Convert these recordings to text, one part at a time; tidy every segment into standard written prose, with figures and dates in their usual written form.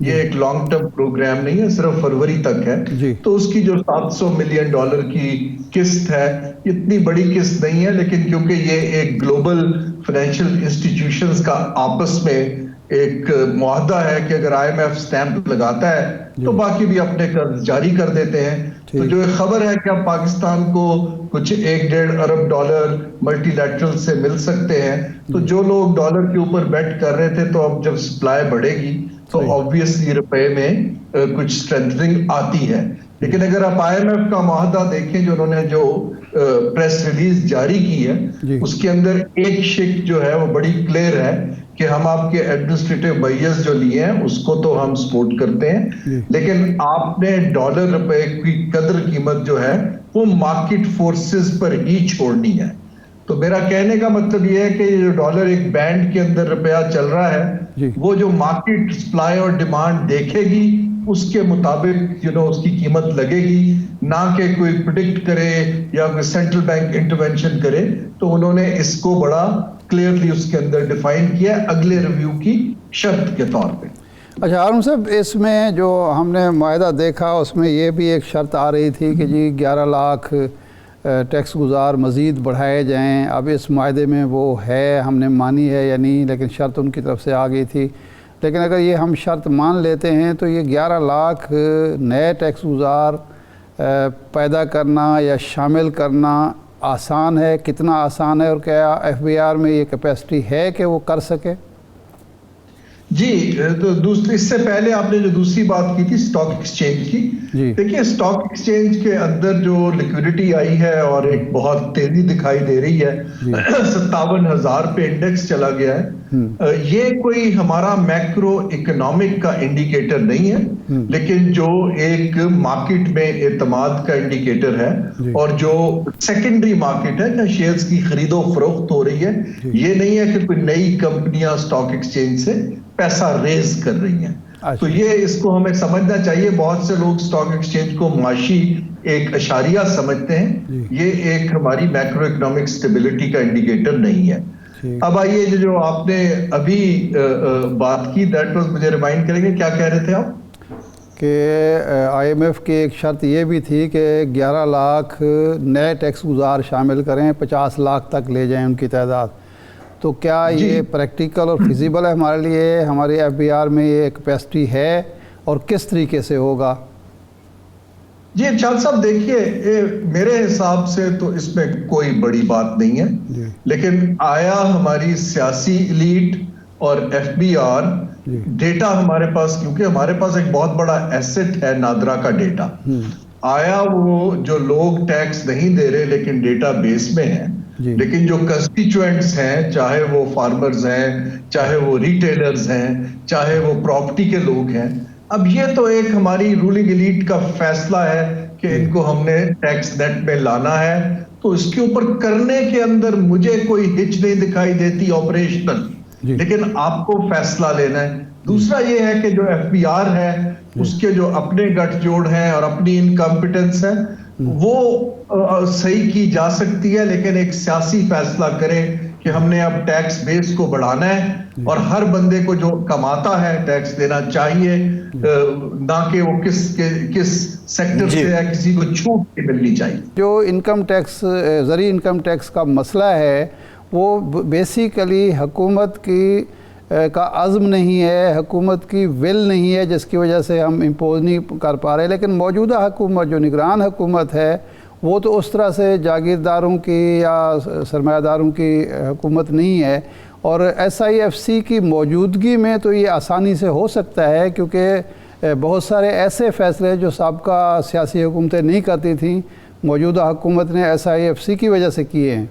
یہ ایک long term programme نہیں ہے, صرف فروری تک ہے. تو اس کی جو $700 ملین کی قسط ہے, اتنی بڑی قسط نہیں ہے, لیکن کیونکہ یہ ایک گلوبل فائنینشیل انسٹیٹیوشنز کا آپس میں ایک معاہدہ ہے کہ اگر IMF سٹیمپ لگاتا ہے تو باقی بھی اپنے قرض جاری کر دیتے ہیں. تو جو ایک خبر ہے کہ اب پاکستان کو کچھ $1.5 ارب ملٹی لیٹرل سے مل سکتے ہیں, تو جو لوگ ڈالر کے اوپر بیٹ کر رہے تھے, تو اب جب سپلائی بڑھے گی تو آبویسلی روپے میں کچھ اسٹرینتھنگ آتی ہے. لیکن اگر آپ IMF کا معاہدہ دیکھیں جو انہوں نے جو پریس ریلیز جاری کی ہے, اس کے اندر ایک شک جو ہے وہ بڑی کلیئر ہے کہ ہم آپ کے ایڈمنسٹریٹو بیس جو لیے ہیں اس کو تو ہم سپورٹ کرتے ہیں, لیکن آپ نے ڈالر روپے کی قدر قیمت جو ہے وہ مارکیٹ فورسز پر ہی چھوڑنی ہے. تو میرا کہنے کا مطلب یہ ہے کہ جو ڈالر ایک بینڈ کے اندر روپیہ چل رہا ہے, وہ جو مارکیٹ سپلائی اور ڈیمانڈ دیکھے گی اس کے مطابق اس کی قیمت لگے گی, نہ کہ کوئی پریڈکٹ کرے یا کوئی سینٹرل بینک انٹرونشن کرے. تو انہوں نے اس کو بڑا کلیئرلی اس کے اندر ڈیفائن کیا اگلے ریویو کی شرط کے طور پہ. اچھا ہارون صاحب, اس میں جو ہم نے معاہدہ دیکھا اس میں یہ بھی ایک شرط آ رہی تھی کہ جی 11 لاکھ ٹیکس گزار مزید بڑھائے جائیں. اب اس معاہدے میں وہ ہے, ہم نے مانی ہے یا نہیں, لیکن شرط ان کی طرف سے آ گئی تھی. لیکن اگر یہ ہم شرط مان لیتے ہیں تو یہ 11 لاکھ نئے ٹیکس گزار پیدا کرنا یا شامل کرنا آسان ہے؟ کتنا آسان ہے, اور کیا FBR میں یہ کیپیسٹی ہے کہ وہ کر سکے؟ جی, تو اس سے پہلے آپ نے جو دوسری بات کی تھی اسٹاک ایکسچینج کی, دیکھیے اسٹاک ایکسچینج کے اندر جو لیکوڈیٹی آئی ہے اور ایک بہت تیزی دکھائی دے رہی ہے, 57,000 پہ انڈیکس چلا گیا ہے. یہ کوئی ہمارا میکرو اکنامک کا انڈیکیٹر نہیں ہے, لیکن جو ایک مارکیٹ میں اعتماد کا انڈیکیٹر ہے, اور جو سیکنڈری مارکیٹ ہے جہاں شیئرز کی خرید و فروخت ہو رہی ہے. یہ نہیں ہے کہ کوئی نئی کمپنیاں اسٹاک ایکسچینج سے پیسہ ریز کر رہی ہیں. تو یہ اس کو ہمیں سمجھنا چاہیے. بہت سے لوگ اسٹاک ایکسچینج کو معاشی ایک اشاریہ سمجھتے ہیں, یہ ایک ہماری میکرو اکنامک سٹیبلٹی کا انڈیکیٹر نہیں ہے. اب آئیے جو آپ نے ابھی بات کی, دیٹ واز, مجھے ریمائنڈ کریں گے کیا کہہ رہے تھے آپ؟ کہ IMF کی ایک شرط یہ بھی تھی کہ 11 لاکھ نئے ٹیکس گزار شامل کریں, 50 لاکھ تک لے جائیں ان کی تعداد. تو کیا یہ پریکٹیکل اور فیزیبل ہے ہمارے لیے؟ ہماری FBR میں یہ کیپیسٹی ہے, اور کس طریقے سے ہوگا؟ جی ارشاد صاحب, دیکھیے میرے حساب سے تو اس میں کوئی بڑی بات نہیں ہے, لیکن آیا ہماری سیاسی ایلیٹ اور FBR ڈیٹا ہمارے پاس, کیونکہ ہمارے پاس ایک بہت بڑا ایسٹ ہے نادرا کا ڈیٹا, آیا وہ جو لوگ ٹیکس نہیں دے رہے لیکن ڈیٹا بیس میں ہیں, لیکن جو کنسٹیچوئنٹس ہیں, چاہے وہ فارمرز ہیں, چاہے وہ ریٹیلرز ہیں, چاہے وہ پراپرٹی کے لوگ ہیں, اب یہ تو ایک ہماری رولنگ ایلیٹ کا فیصلہ ہے کہ ان کو ہم نے ٹیکس نیٹ میں لانا ہے. تو اس کے اوپر کرنے کے اندر مجھے کوئی ہچ نہیں دکھائی دیتی آپریشنل, لیکن آپ کو فیصلہ لینا ہے. دوسرا یہ ہے کہ جو FBR ہے اس کے جو اپنے گٹھ جوڑ ہیں اور اپنی انکمپیٹنس ہے وہ صحیح کی جا سکتی ہے, لیکن ایک سیاسی فیصلہ کریں کہ ہم نے اب ٹیکس بیس کو بڑھانا ہے اور ہر بندے کو جو کماتا ہے ٹیکس دینا چاہیے, نہ کہ وہ کس سیکٹر سے ہے, کسی کو چھوٹ ملنی چاہیے. جو انکم ٹیکس, زرعی انکم ٹیکس کا مسئلہ ہے وہ بیسیکلی حکومت کی کا عزم نہیں ہے, حکومت کی ول نہیں ہے, جس کی وجہ سے ہم امپوز نہیں کر پا رہے. لیکن موجودہ حکومت جو نگران حکومت ہے وہ تو اس طرح سے جاگیرداروں کی یا سرمایہ داروں کی حکومت نہیں ہے, اور SIFC کی موجودگی میں تو یہ آسانی سے ہو سکتا ہے, کیونکہ بہت سارے ایسے فیصلے جو سابقہ سیاسی حکومتیں نہیں کرتی تھیں موجودہ حکومت نے SIFC کی وجہ سے کیے ہیں.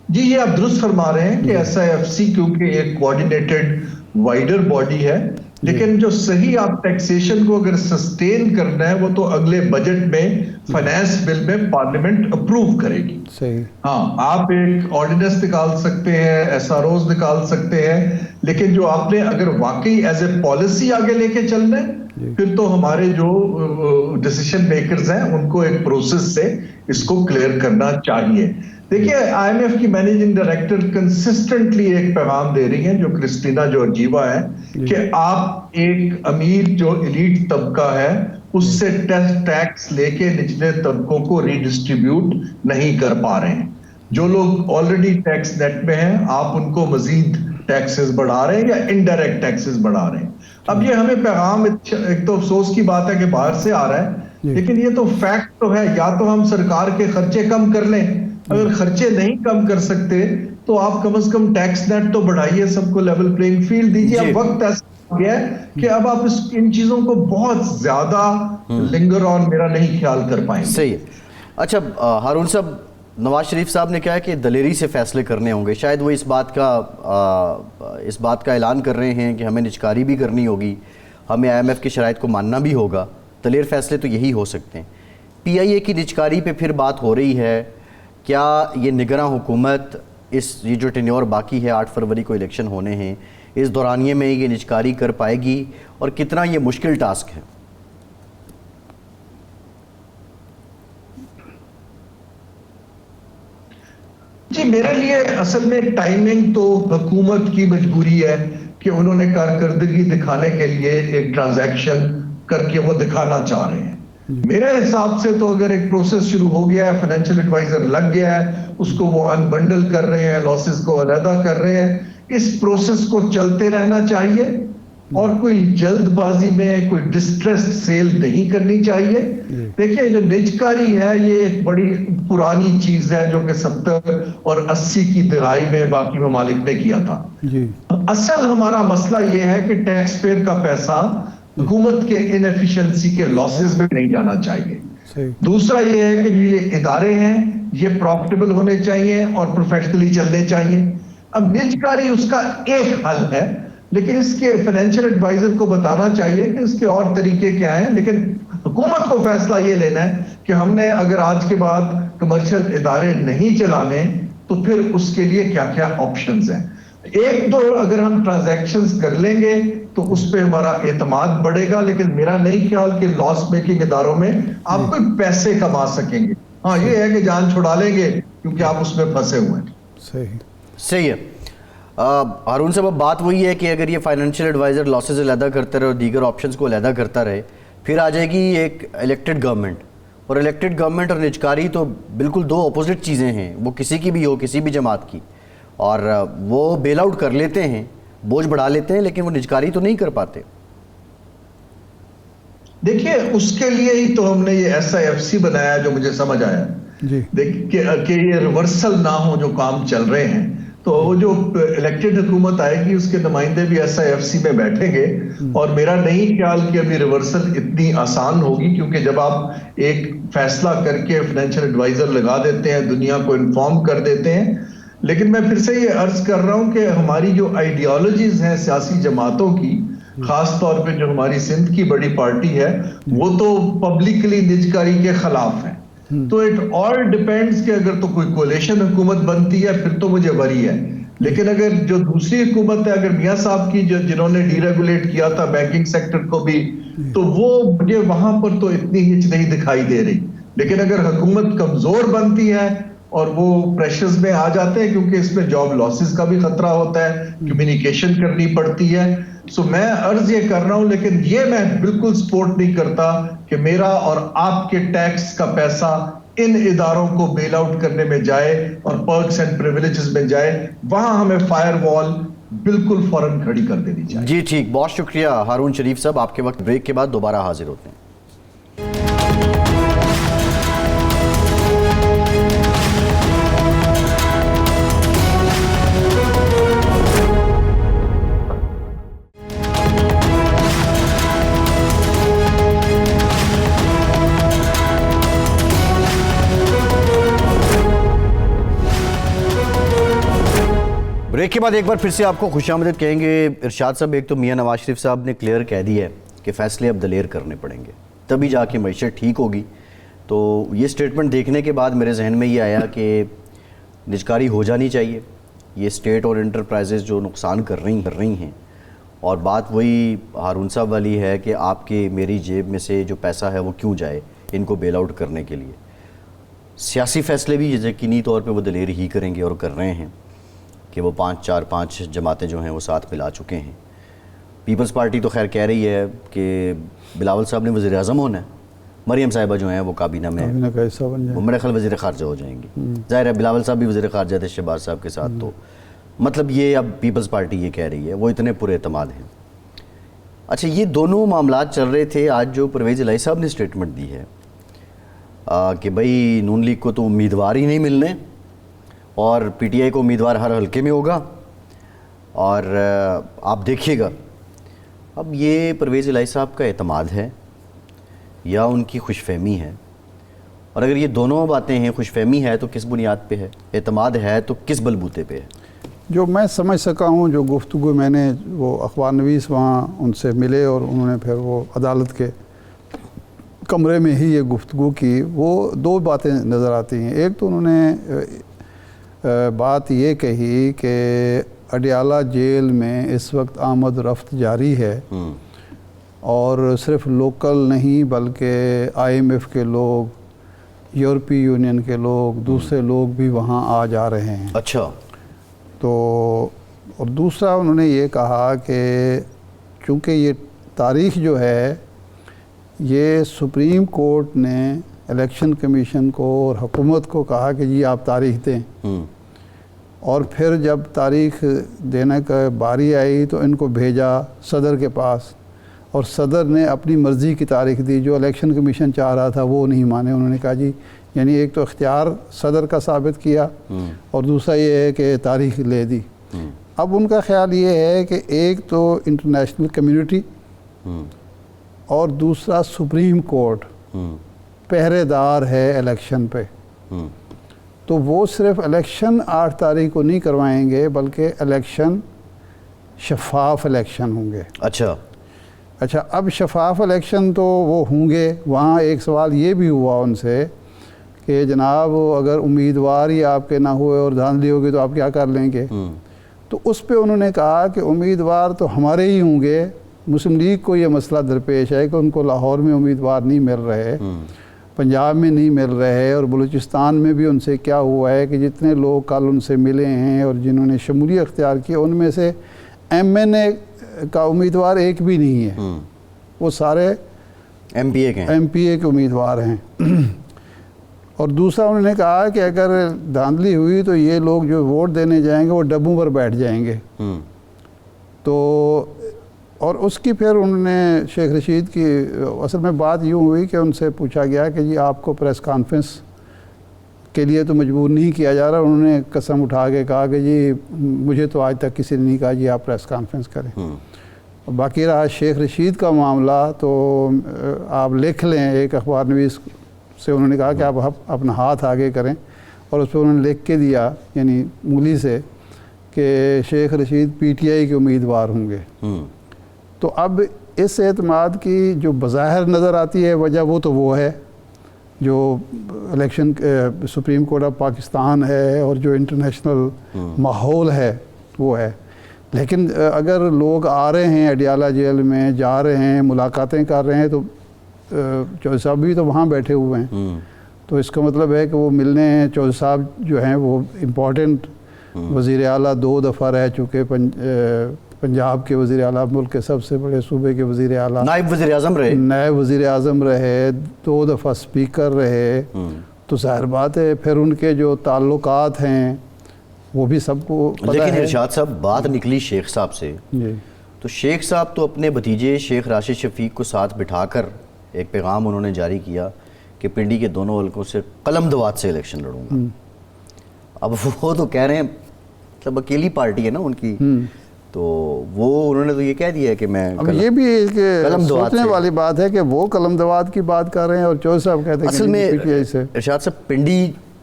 جی یہ آپ درست فرما رہے ہیں کہ SIFC کیونکہ ایک کوآرڈینیٹڈ وائڈر باڈی ہے, لیکن جو صحیح آپ ٹیکسیشن کو اگر سسٹین کرنا ہے وہ تو اگلے بجٹ میں فائنانس بل میں پارلیمنٹ اپروو کرے گی. صحیح. ہاں آپ ایک آرڈیننس نکال سکتے ہیں, SROs نکال سکتے ہیں, لیکن جو آپ نے اگر واقعی ایز اے پالیسی آگے لے کے چلنا ہے پھر تو ہمارے جو ڈیسیشن میکرز ہیں ان کو ایک پروسیس سے اس کو کلیئر کرنا چاہیے. دیکھیے آئی ایم ایف کی مینیجنگ ڈائریکٹر کنسسٹنٹلی ایک پیغام دے رہی ہیں جو کرسٹینا جورجیوا ہے کہ آپ ایک امیر جو ایلیٹ طبقہ ہے اس سے ٹیکس لے کے نچلے طبقوں کو ریڈسٹریبیوٹ نہیں کر پا رہے ہیں. جو لوگ آلریڈی ٹیکس نیٹ میں ہیں آپ ان کو مزید ٹیکسز بڑھا رہے ہیں یا انڈائریکٹ ٹیکسز بڑھا رہے ہیں. اب یہ ہمیں پیغام ایک تو افسوس کی بات ہے کہ باہر سے آ رہا ہے لیکن یہ تو فیکٹ تو ہے. یا تو ہم سرکار کے خرچے کم کر لیں, اگر خرچے نہیں کم کر سکتے تو آپ کم از کم ٹیکس نیٹ تو بڑھائیے, سب کو لیول پلینگ فیلڈ دیجیے. اب وقت ایسا گیا ہے کہ اب آپ ان چیزوں کو بہت زیادہ لنگر آن میرا نہیں خیال کر پائیں گے. صحیح ہے. اچھا ہارون صاحب, نواز شریف صاحب نے کہا کہ دلیری سے فیصلے کرنے ہوں گے. شاید وہ اس بات کا اعلان کر رہے ہیں کہ ہمیں نچکاری بھی کرنی ہوگی, ہمیں آئی ایم ایف کی شرائط کو ماننا بھی ہوگا. دلیر فیصلے تو یہی ہو سکتے ہیں. پی آئی اے کی نچکاری پہ پھر بات ہو رہی ہے. کیا یہ نگراں حکومت یہ جو ٹینیور باقی ہے 8 فروری کو الیکشن ہونے ہیں, اس دورانیے میں یہ نچکاری کر پائے گی اور کتنا یہ مشکل ٹاسک ہے؟ جی میرے لیے اصل میں ٹائمنگ تو حکومت کی مجبوری ہے کہ انہوں نے کارکردگی دکھانے کے لیے ایک ٹرانزیکشن کر کے وہ دکھانا چاہ رہے ہیں. میرے حساب سے تو اگر ایک پروسیس شروع ہو گیا ہے, فائنینشیل ایڈوائزر لگ گیا ہے, اس کو وہ انبنڈل کر رہے ہیں, لاسز کو علیحدہ کر رہے ہیں, اس پروسیس کو چلتے رہنا چاہیے اور کوئی جلد بازی میں کوئی ڈسٹریس سیل نہیں کرنی چاہیے. دیکھیں جو نجکاری ہے یہ ایک بڑی پرانی چیز ہے جو کہ 70 اور 80 کی دہائی میں باقی ممالک نے کیا تھا. اصل ہمارا مسئلہ یہ ہے کہ ٹیکس پیئر کا پیسہ حکومت کے انیفیشنسی کے لاسز میں نہیں جانا چاہیے. دوسرا یہ ہے کہ یہ ادارے ہیں یہ پروفٹیبل ہونے چاہیے اور پروفیشنلی چلنے چاہیے. اب نجکاری اس کا ایک حل ہے لیکن اس کے فائنینشیل ایڈوائزر کو بتانا چاہیے کہ اس کے اور طریقے کیا ہیں. لیکن حکومت کو فیصلہ یہ لینا ہے کہ ہم نے اگر آج کے بعد کمرشل ادارے نہیں چلانے تو پھر اس کے لیے کیا کیا آپشنز ہیں. ایک تو اگر ہم ٹرانزیکشنز کر لیں گے تو اس پہ ہمارا اعتماد بڑھے گا, لیکن میرا نہیں خیال کہ لاس میکنگ اداروں میں آپ کوئی پیسے کما سکیں گے. ہاں یہ ہے کہ جان چھڑا لیں گے کیونکہ آپ اس میں پھنسے ہوئے ہیں. صحیح ہے. ہارون صاحب اب بات وہی ہے کہ اگر یہ فائنینشیل ایڈوائزر لاسز علیحدہ کرتے رہے اور دیگر آپشنز کو علیحدہ کرتا رہے, پھر آ جائے گی ایک الیکٹڈ گورنمنٹ, اور الیکٹڈ گورنمنٹ اور نجکاری تو بالکل دو اپوزٹ چیزیں ہیں. وہ کسی کی بھی ہو, کسی بھی جماعت کی, اور وہ بیل آؤٹ کر لیتے ہیں, بوجھ بڑھا لیتے ہیں, لیکن وہ نجکاری تو نہیں کر پاتے. دیکھیے اس کے لیے ہی تو ہم نے یہ ایس آئی ایف سی بنایا جو مجھے سمجھ آیا کہ یہ ریورسل نہ ہو جو کام چل رہے ہیں. تو وہ جو الیکٹڈ حکومت آئے گی اس کے نمائندے بھی ایس آئی ایف سی میں بیٹھیں گے, اور میرا نہیں خیال کہ ابھی ریورسل اتنی آسان ہوگی, کیونکہ جب آپ ایک فیصلہ کر کے فائنینشیل ایڈوائزر لگا دیتے ہیں, دنیا کو انفارم کر دیتے ہیں. لیکن میں پھر سے یہ عرض کر رہا ہوں کہ ہماری جو آئیڈیالوجیز ہیں سیاسی جماعتوں کی, خاص طور پہ جو ہماری سندھ کی بڑی پارٹی ہے, وہ تو پبلکلی نجکاری کے خلاف ہیں. تو اٹ آل ڈیپینڈز کہ اگر تو کوئی کولیشن حکومت بنتی ہے پھر تو مجھے وری ہے, لیکن اگر جو دوسری حکومت ہے, اگر میاں صاحب کی جنہوں نے ڈی ریگولیٹ کیا تھا بینکنگ سیکٹر کو بھی, تو وہ مجھے وہاں پر تو اتنی ہچ نہیں دکھائی دے رہی. لیکن اگر حکومت کمزور بنتی ہے اور وہ پریشرز میں آ جاتے ہیں, کیونکہ اس میں جاب لاسز کا بھی خطرہ ہوتا ہے, کمیونیکیشن کرنی پڑتی ہے. سو میں عرض یہ کر رہا ہوں, لیکن یہ میں بالکل سپورٹ نہیں کرتا کہ میرا اور آپ کے ٹیکس کا پیسہ ان اداروں کو بیل آؤٹ کرنے میں جائے اور پرکس اینڈ پریویلیجز میں جائے. وہاں ہمیں فائر وال بالکل فوراً کھڑی کر دینی چاہیے. جی ٹھیک, بہت شکریہ ہارون شریف صاحب. آپ کے وقت بریک کے بعد دوبارہ حاضر ہوتے ہیں. بریک کے بعد ایک بار پھر سے آپ کو خوش آمدید کہیں گے. ارشاد صاحب, ایک تو میاں نواز شریف صاحب نے کلیئر کہہ دیا ہے کہ فیصلے اب دلیر کرنے پڑیں گے, تبھی جا کے معیشت ٹھیک ہوگی. تو یہ سٹیٹمنٹ دیکھنے کے بعد میرے ذہن میں یہ آیا کہ نجکاری ہو جانی چاہیے. یہ اسٹیٹ اور انٹرپرائزز جو نقصان کر رہی ہیں اور بات وہی ہارون صاحب والی ہے کہ آپ کے میری جیب میں سے جو پیسہ ہے وہ کیوں جائے ان کو بیل آؤٹ کرنے کے لیے. سیاسی فیصلے بھی یقینی طور پہ وہ دلیر ہی کریں گے اور کر رہے ہیں کہ وہ 5 جماعتیں جو ہیں وہ ساتھ ملا چکے ہیں. پیپلز پارٹی تو خیر کہہ رہی ہے کہ بلاول صاحب نے وزیر اعظم ہونا ہے, مریم صاحبہ جو ہیں وہ کابینہ میں وہ میرے خیال وزیر خارجہ ہو جائیں گی. ظاہر ہے بلاول صاحب بھی وزیر خارجہ تھے شہباز صاحب کے ساتھ, تو مطلب یہ اب پیپلز پارٹی یہ کہہ رہی ہے, وہ اتنے پر اعتماد ہیں. اچھا یہ دونوں معاملات چل رہے تھے. آج جو پرویز الہی صاحب نے اسٹیٹمنٹ دی ہے کہ بھائی نون لیگ کو تو امیدوار ہی نہیں ملنے اور پی ٹی آئی کو امیدوار ہر حلقے میں ہوگا اور آپ دیکھیے گا. اب یہ پرویز الہی صاحب کا اعتماد ہے یا ان کی خوش فہمی ہے؟ اور اگر یہ دونوں باتیں ہیں, خوش فہمی ہے تو کس بنیاد پہ ہے, اعتماد ہے تو کس بلبوتے پہ ہے؟ جو میں سمجھ سکا ہوں, جو گفتگو میں نے وہ اخبار نویس وہاں ان سے ملے اور انہوں نے پھر وہ عدالت کے کمرے میں ہی یہ گفتگو کی, وہ 2 باتیں نظر آتی ہیں. ایک تو انہوں نے بات یہ کہی کہ اڈیالہ جیل میں اس وقت آمد رفت جاری ہے اور صرف لوکل نہیں بلکہ IMF کے لوگ, یورپی یونین کے لوگ, دوسرے لوگ بھی وہاں آ جا رہے ہیں. اچھا. تو اور دوسرا انہوں نے یہ کہا کہ چونکہ یہ تاریخ جو ہے یہ سپریم کورٹ نے الیکشن کمیشن کو اور حکومت کو کہا کہ جی آپ تاریخ دیں, اور پھر جب تاریخ دینے کا باری آئی تو ان کو بھیجا صدر کے پاس اور صدر نے اپنی مرضی کی تاریخ دی. جو الیکشن کمیشن چاہ رہا تھا وہ نہیں مانے. انہوں نے کہا جی یعنی ایک تو اختیار صدر کا ثابت کیا اور دوسرا یہ ہے کہ تاریخ لے دی. اب ان کا خیال یہ ہے کہ ایک تو انٹرنیشنل کمیونٹی اور دوسرا سپریم کورٹ پہرے دار ہے الیکشن پہ, تو وہ صرف الیکشن 8 تاریخ کو نہیں کروائیں گے بلکہ الیکشن شفاف الیکشن ہوں گے. اچھا اب شفاف الیکشن تو وہ ہوں گے. وہاں ایک سوال یہ بھی ہوا ان سے کہ جناب اگر امیدوار ہی آپ کے نہ ہوئے اور دھاندلی ہوگی تو آپ کیا کر لیں گے؟ تو اس پہ انہوں نے کہا کہ امیدوار تو ہمارے ہی ہوں گے. مسلم لیگ کو یہ مسئلہ درپیش ہے کہ ان کو لاہور میں امیدوار نہیں مل رہے, پنجاب میں نہیں مل رہے, اور بلوچستان میں بھی ان سے کیا ہوا ہے کہ جتنے لوگ کل ان سے ملے ہیں اور جنہوں نے شمولیت اختیار کی ان میں سے MNA کا امیدوار ایک بھی نہیں ہے, وہ سارے MPA کے امیدوار ہیں. اور دوسرا انہوں نے کہا کہ اگر دھاندلی ہوئی تو یہ لوگ جو ووٹ دینے جائیں گے وہ ڈبوں پر بیٹھ جائیں گے. تو اور اس کی پھر انہوں نے شیخ رشید کی اصل میں بات یوں ہوئی کہ ان سے پوچھا گیا کہ جی آپ کو پریس کانفرنس کے لیے تو مجبور نہیں کیا جا رہا. انہوں نے قسم اٹھا کے کہا کہ جی مجھے تو آج تک کسی نے نہیں کہا جی آپ پریس کانفرنس کریں. باقی رہا شیخ رشید کا معاملہ تو آپ لکھ لیں, ایک اخبار نویس سے انہوں نے کہا کہ آپ اپنا ہاتھ آگے کریں, اور اس پہ انہوں نے لکھ کے دیا یعنی مولی سے کہ شیخ رشید PTI کے امیدوار ہوں گے. تو اب اس اعتماد کی جو بظاہر نظر آتی ہے وجہ وہ ہے جو election supreme court of Pakistan ہے اور جو انٹرنیشنل ماحول ہے وہ ہے. لیکن اگر لوگ آ رہے ہیں اڈیالہ جیل میں, جا رہے ہیں, ملاقاتیں کر رہے ہیں, تو چودھری صاحب بھی تو وہاں بیٹھے ہوئے ہیں, تو اس کا مطلب ہے کہ وہ ملنے ہیں. چودھری صاحب جو ہیں وہ امپورٹنٹ وزیر اعلیٰ 2 دفعہ رہ چکے, پنجاب کے وزیر اعلیٰ, ملک کے سب سے بڑے صوبے کے وزیر اعلیٰ, نائب وزیر اعظم رہے, 2 دفعہ اسپیکر رہے. تو ظاہر بات ہے پھر ان کے جو تعلقات ہیں وہ بھی سب کو پتہ ہے. لیکن ارشاد صاحب بات نکلی شیخ صاحب سے, تو شیخ صاحب تو اپنے بھتیجے شیخ راشد شفیق کو ساتھ بٹھا کر ایک پیغام انہوں نے جاری کیا کہ پنڈی کے دونوں حلقوں سے قلم دوات سے الیکشن لڑوں گا. اب وہ تو کہہ رہے ہیں مطلب اکیلی پارٹی ہے نا ان کی, تو وہ انہوں نے تو یہ کہہ دیا ہے کہ میں اب یہ بھی ایک سوچنے والی بات ہے کہ وہ قلم دوات کی بات کر رہے ہیں اور چودھری صاحب کہتے ہیں اصل میں ارشاد صاحب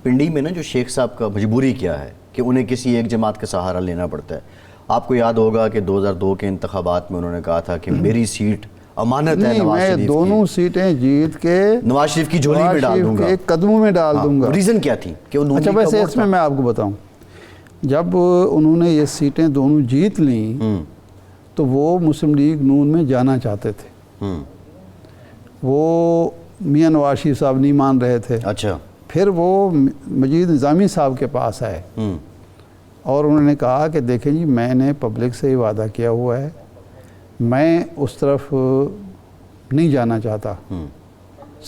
پنڈی میں نا جو شیخ صاحب کا مجبوری کیا ہے کہ انہیں کسی ایک جماعت کا سہارا لینا پڑتا ہے. آپ کو یاد ہوگا کہ 2002 کے انتخابات میں انہوں نے کہا تھا کہ میری سیٹ امانت ہے نواز شریف کی, میں دونوں سیٹیں جیت کے نواز شریف کی جھولی میں ڈال دوں گا, قدموں میں ڈال دوں گا. ریزن کیا تھی کہ وہ اچھا ویسے اس میں آپ کو بتاؤں, جب انہوں نے یہ سیٹیں دونوں جیت لیں تو وہ مسلم لیگ نون میں جانا چاہتے تھے. وہ میاں نواز شریف صاحب نہیں مان رہے تھے. اچھا. پھر وہ مجید نظامی صاحب کے پاس آئے اور انہوں نے کہا کہ دیکھیں جی میں نے پبلک سے ہی وعدہ کیا ہوا ہے, میں اس طرف نہیں جانا چاہتا,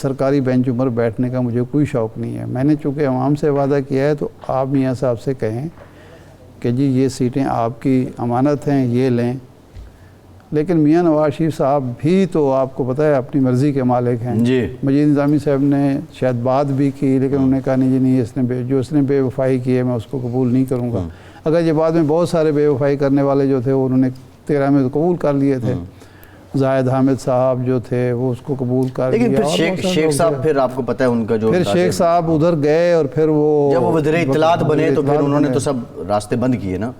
سرکاری بینچوں پر بیٹھنے کا مجھے کوئی شوق نہیں ہے. میں نے چونکہ عوام سے وعدہ کیا ہے تو آپ میاں صاحب سے کہیں کہ جی یہ سیٹیں آپ کی امانت ہیں, یہ لیں. لیکن میاں نواز شریف صاحب بھی تو آپ کو پتہ ہے اپنی مرضی کے مالک ہیں. جی. مجید نظامی صاحب نے شاید بات بھی کی لیکن انہوں نے کہا نہیں جی نہیں, اس نے بے وفائی کی ہے میں اس کو قبول نہیں کروں گا. اگر یہ بعد میں بہت سارے بے وفائی کرنے والے جو تھے انہوں نے 13 میں قبول کر لیے تھے. زاہد حامد صاحب جو تھے وہ اس کو قبول کر لیا. لیکن پھر شیخ صاحب, پھر آپ کو پتہ ہے ان کا جو پھر شیخ صاحب ادھر گئے اور پھر وہ جب وہ وزیر اطلاعات بنے تو پھر انہوں نے تو سب راستے بند کیے نا.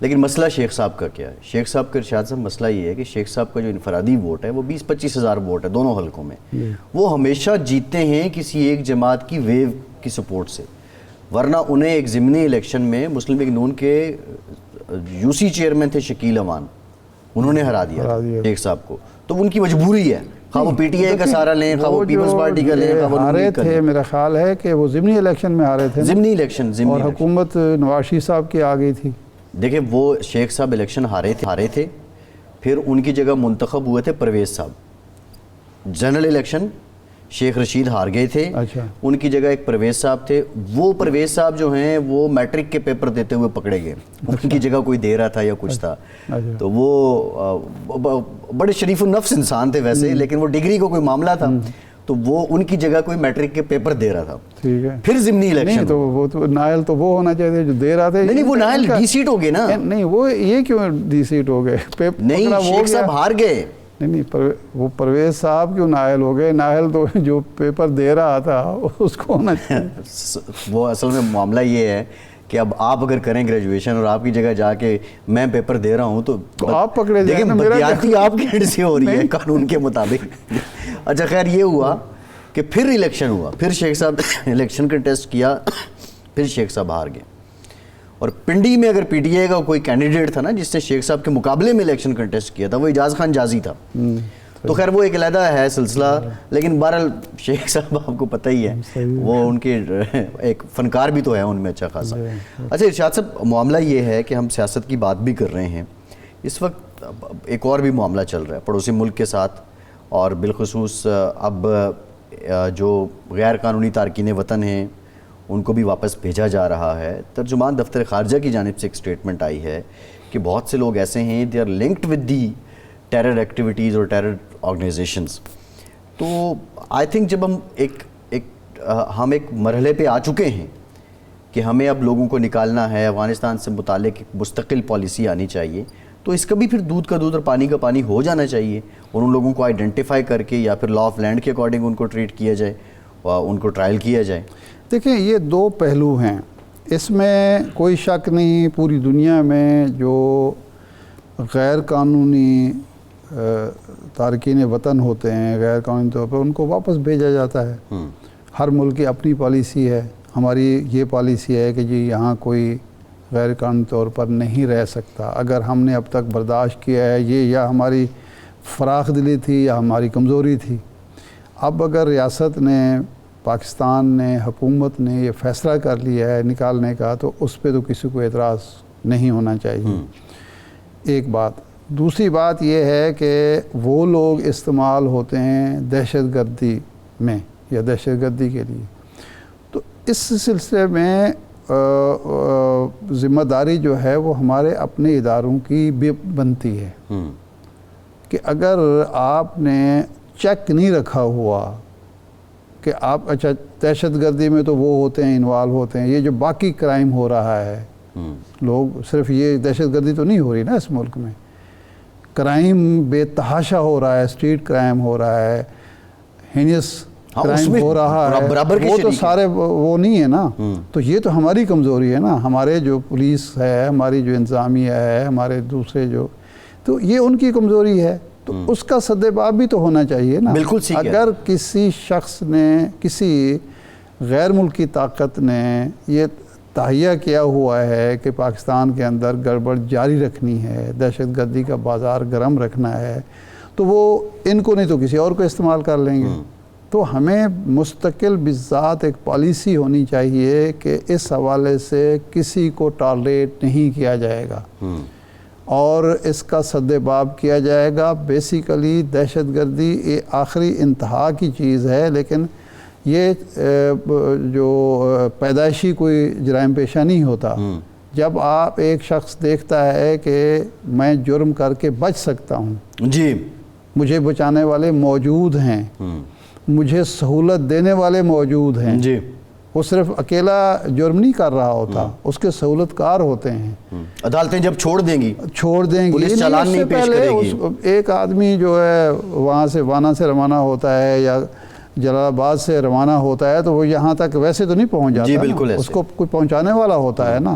لیکن مسئلہ شیخ صاحب کا کیا ہے؟ شیخ صاحب کا ارشاد صاحب مسئلہ یہ ہے کہ شیخ صاحب کا جو انفرادی ووٹ ہے وہ 20-25 ہزار ووٹ ہے دونوں حلقوں میں. وہ ہمیشہ جیتے ہیں کسی ایک جماعت کی ویو کی سپورٹ سے, ورنہ انہیں ایک ضمنی الیکشن میں مسلم لیگ نون کے یو سی چیئرمین تھے شکیل امان, انہوں نے ہرا دیا شیخ صاحب کو. تو ان کی مجبوری ہے, خواہ وہ پی ٹی آئی کا سہارا لیں, خواہ وہ پیپلز پارٹی کا لیں, خواہ وہ ہارے تھے. میرا خیال ہے کہ وہ ضمنی الیکشن میں ہارے تھے, ضمنی الیکشن, اور حکومت نواز شریف صاحب کی آ گئی تھی. دیکھیں وہ شیخ صاحب الیکشن ہارے تھے, پھر ان کی جگہ منتخب ہوئے تھے پرویز صاحب. جنرل الیکشن شیخ رشید ہار گئے تھے, ان کی جگہ ایک پرویز صاحب تھے. وہ پرویز صاحب جو ہیں وہ میٹرک کے پیپر دیتے ہوئے پکڑے گئے, ان کی جگہ کوئی دے رہا تھا یا کچھ تھا. تو وہ بڑے شریف النفس انسان تھے ویسے, لیکن وہ ڈگری کو کوئی معاملہ تھا تو وہ ان کی جگہ کوئی میٹرک کے پیپر دے رہا تھا. پھر ضمنی الیکشن, تو وہ تو نائل تو وہ ہونا چاہیے جو دے رہا تھا. نہیں وہ نائل ڈی سیٹ ہو گئے نا. نہیں وہ یہ کیوں ڈی سیٹ ہو گئے؟ نہیں شیخ صاحب ہار گئے. نہیں وہ پرویز صاحب کیوں نائل ہو گئے؟ نائل تو جو پیپر دے رہا تھا اس کو ہونا چاہیے. وہ اصل میں معاملہ یہ ہے کہ اب آپ اگر کریں گریجویشن اور آپ کی جگہ جا کے میں پیپر دے رہا ہوں تو آپ پکڑے جائیں. لیکن بدیاتی آپ کی ہینڈ سے ہو رہی ہے قانون کے مطابق. اچھا خیر یہ ہوا کہ پھر الیکشن ہوا, پھر شیخ صاحب الیکشن کنٹیسٹ کیا, پھر شیخ صاحب ہار گئے. اور پنڈی میں اگر پی ٹی آئی کا کوئی کینڈیڈیٹ تھا نا جس نے شیخ صاحب کے مقابلے میں الیکشن کنٹیسٹ کیا تھا, وہ اعجاز خان جازی تھا. تو خیر وہ ایک علیحدہ ہے سلسلہ, لیکن بہرحال شیخ صاحب آپ کو پتہ ہی ہے وہ ان کے ایک فنکار بھی تو ہے ان میں اچھا خاصا. اچھا ارشاد صاحب معاملہ یہ ہے کہ ہم سیاست کی بات بھی کر رہے ہیں, اس وقت ایک اور بھی معاملہ چل رہا ہے پڑوسی ملک کے ساتھ, اور بالخصوص اب جو غیر قانونی تارکین وطن ہیں ان کو بھی واپس بھیجا جا رہا ہے. ترجمان دفتر خارجہ کی جانب سے ایک سٹیٹمنٹ آئی ہے کہ بہت سے لوگ ایسے ہیں they are linked with the terror activities اور ٹیرر آرگنائزیشنز. تو آئی تھنک جب ہم ایک مرحلے پہ آ چکے ہیں کہ ہمیں اب لوگوں کو نکالنا ہے, افغانستان سے متعلق ایک مستقل پالیسی آنی چاہیے, تو اس کا بھی پھر دودھ کا دودھ اور پانی کا پانی ہو جانا چاہیے, اور ان لوگوں کو آئیڈینٹیفائی کر کے یا پھر لا آف لینڈ کے اکارڈنگ ان کو ٹریٹ کیا جائے, ان کو ٹرائل کیا جائے. دیکھیں یہ دو پہلو ہیں, اس میں کوئی شک نہیں. پوری دنیا میں جو غیر قانونی تارکین وطن ہوتے ہیں غیر قانونی طور پر ان کو واپس بھیجا جاتا ہے. ہر ملک کی اپنی پالیسی ہے. ہماری یہ پالیسی ہے کہ جی یہاں کوئی غیر قانونی طور پر نہیں رہ سکتا. اگر ہم نے اب تک برداشت کیا ہے یہ یا ہماری فراخ دلی تھی یا ہماری کمزوری تھی. اب اگر ریاست نے, پاکستان نے, حکومت نے یہ فیصلہ کر لیا ہے نکالنے کا, تو اس پہ تو کسی کو اعتراض نہیں ہونا چاہیے. ایک بات. دوسری بات یہ ہے کہ وہ لوگ استعمال ہوتے ہیں دہشت گردی میں یا دہشت گردی کے لیے. تو اس سلسلے میں ذمہ داری جو ہے وہ ہمارے اپنے اداروں کی بھی بنتی ہے کہ اگر آپ نے چیک نہیں رکھا ہوا کہ آپ اچھا دہشت گردی میں تو وہ ہوتے ہیں انوالو ہوتے ہیں, یہ جو باقی کرائم ہو رہا ہے, لوگ صرف یہ دہشت گردی تو نہیں ہو رہی نا اس ملک میں, کرائم بے تحاشا ہو رہا ہے, اسٹریٹ کرائم ہو رہا ہے, ہینیس کرائم ہو رہا ہے, وہ تو سارے وہ نہیں ہے نا. تو یہ تو ہماری کمزوری ہے نا, ہمارے جو پولیس ہے, ہماری جو انتظامیہ ہے, ہمارے دوسرے جو, تو یہ ان کی کمزوری ہے. تو اس کا سدباب بھی تو ہونا چاہیے نا. اگر کسی شخص نے, کسی غیر ملکی طاقت نے یہ تہیہ کیا ہوا ہے کہ پاکستان کے اندر گڑبڑ جاری رکھنی ہے، دہشت گردی کا بازار گرم رکھنا ہے، تو وہ ان کو نہیں تو کسی اور کو استعمال کر لیں گے۔ تو ہمیں مستقل بذات ایک پالیسی ہونی چاہیے کہ اس حوالے سے کسی کو ٹالریٹ نہیں کیا جائے گا اور اس کا سد باب کیا جائے گا۔ بیسیکلی دہشت گردی یہ آخری انتہا کی چیز ہے، لیکن یہ جو پیدائشی کوئی جرائم پیشہ نہیں ہوتا۔ جب آپ ایک شخص دیکھتا ہے کہ میں جرم کر کے بچ سکتا ہوں، جی مجھے بچانے والے موجود ہیں، مجھے سہولت دینے والے موجود ہیں، جی وہ صرف اکیلا جرم نہیں کر رہا ہوتا، اس کے سہولت کار ہوتے ہیں، عدالتیں جب چھوڑ دیں گی پولیس چالان نہیں پیش کرے گی۔ ایک آدمی جو ہے وہاں سے وانا سے روانہ ہوتا ہے یا جلال آباد سے روانہ ہوتا ہے تو وہ یہاں تک ویسے تو نہیں پہنچ جاتا، جی بالکل اس کو کوئی پہنچانے والا ہوتا ہے نا۔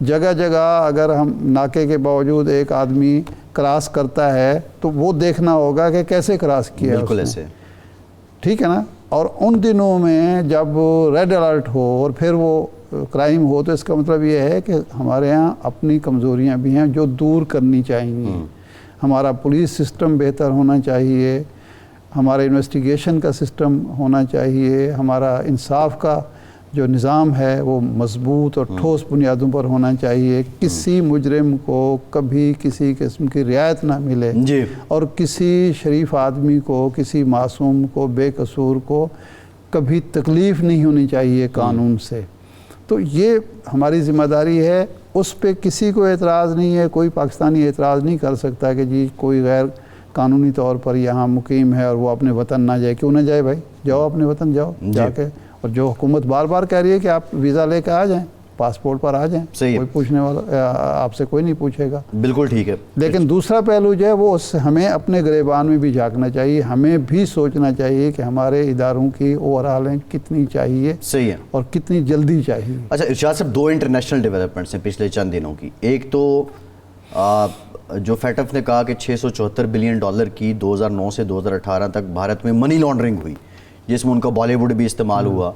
جگہ جگہ اگر ہم ناکے کے باوجود ایک آدمی کراس کرتا ہے تو وہ دیکھنا ہوگا کہ کیسے کراس کیا، بالکل ایسے، ٹھیک ہے نا۔ اور ان دنوں میں جب ریڈ الرٹ ہو اور پھر وہ کرائم ہو تو اس کا مطلب یہ ہے کہ ہمارے ہاں اپنی کمزوریاں بھی ہیں جو دور کرنی چاہیے۔ ہمارا پولیس سسٹم بہتر ہونا چاہیے، ہمارا انویسٹیگیشن کا سسٹم ہونا چاہیے، ہمارا انصاف کا جو نظام ہے وہ مضبوط اور ٹھوس بنیادوں پر ہونا چاہیے۔ کسی مجرم کو کبھی کسی قسم کی رعایت نہ ملے جی اور کسی شریف آدمی کو، کسی معصوم کو، بے قصور کو کبھی تکلیف نہیں ہونی چاہیے قانون سے۔ تو یہ ہماری ذمہ داری ہے، اس پہ کسی کو اعتراض نہیں ہے، کوئی پاکستانی اعتراض نہیں کر سکتا کہ جی کوئی غیر قانونی طور پر یہاں مقیم ہے اور وہ اپنے وطن نہ جائے۔ کیوں نہ جائے بھائی؟ جاؤ اپنے وطن، جاؤ جا کے، اور جو حکومت بار بار کہہ رہی ہے کہ آپ ویزا لے کے آ جائیں، پاسپورٹ پر آ جائیں، کوئی پوچھنے والا آپ سے کوئی نہیں پوچھے گا۔ بالکل ٹھیک ہے، لیکن دوسرا پہلو جو ہے وہ اس سے ہمیں اپنے گریبان میں بھی جھانکنا چاہیے، ہمیں بھی سوچنا چاہیے کہ ہمارے اداروں کی اوورآلیں کتنی چاہیے، صحیح ہے، اور کتنی جلدی چاہیے۔ اچھا ارشاد صاحب، دو انٹرنیشنل ڈیولپمنٹس ہیں پچھلے چند دنوں کی۔ ایک تو جو فیٹف نے کہا کہ $674 بلین کی 2009 سے 2018 تک بھارت میں منی لانڈرنگ ہوئی، جس میں ان کا بالی ووڈ بھی استعمال ہوا۔